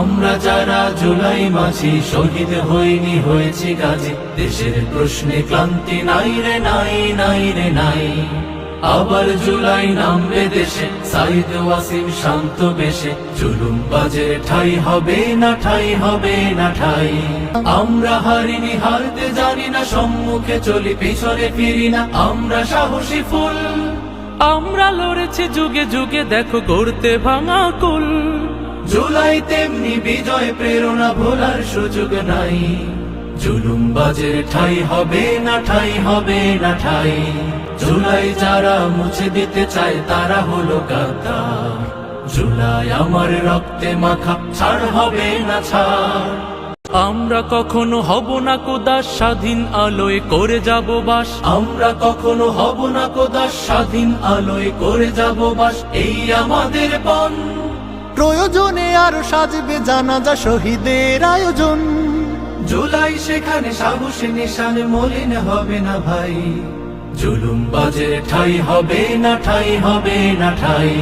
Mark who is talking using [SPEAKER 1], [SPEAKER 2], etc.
[SPEAKER 1] আমরা যারা জুলাই মাঝি শহীদ হইনি হয়েছি গাজী, দেশের প্রশ্নে ক্লান্তি নাই রে নাই নাই রে নাই। আবার জুলাই নামবে দেশে, সাইদ ওয়াসিম শান্ত বেশে, জুলুমবাজের ঠাই হবে না ঠাই হবে না ঠাই। আমরা হারিনি হারতে জানি না, সম্মুখে চলি পিছনে ফিরি না, আমরা সাহসী ফুল।
[SPEAKER 2] আমরা লড়েছি যুগে যুগে, দেখো গড়তে ভাঙা কুল।
[SPEAKER 1] জুলাই তেমনি বিজয়, প্রেরণা ভোলার সুযোগ নাই। জুলুমবাজের ঠাই হবে না ঠাই হবে না ঠাই। জুলাই যারা মুছে দিতে চায় তারা হলো গাদ্দার। জুলাই আমার রক্তে মাখা, ছাড় হবে না ছাড়।
[SPEAKER 2] আমরা কখনো হব না কোদাস, স্বাধীন আলোয় করে যাব বাস।
[SPEAKER 1] আমরা কখনো হব না কোদাস, স্বাধীন আলোয় করে যাব বাস। এই আমাদের পণ,
[SPEAKER 3] প্রয়োজনে আরো সাজবে জানাজা শহীদের আয়োজন।
[SPEAKER 1] জুলাই সেখানে সাহসী নিশান, মলিন হবে না ভাই। জুলুমবাজের ঠাই হবে না ঠাই হবে না ঠাই।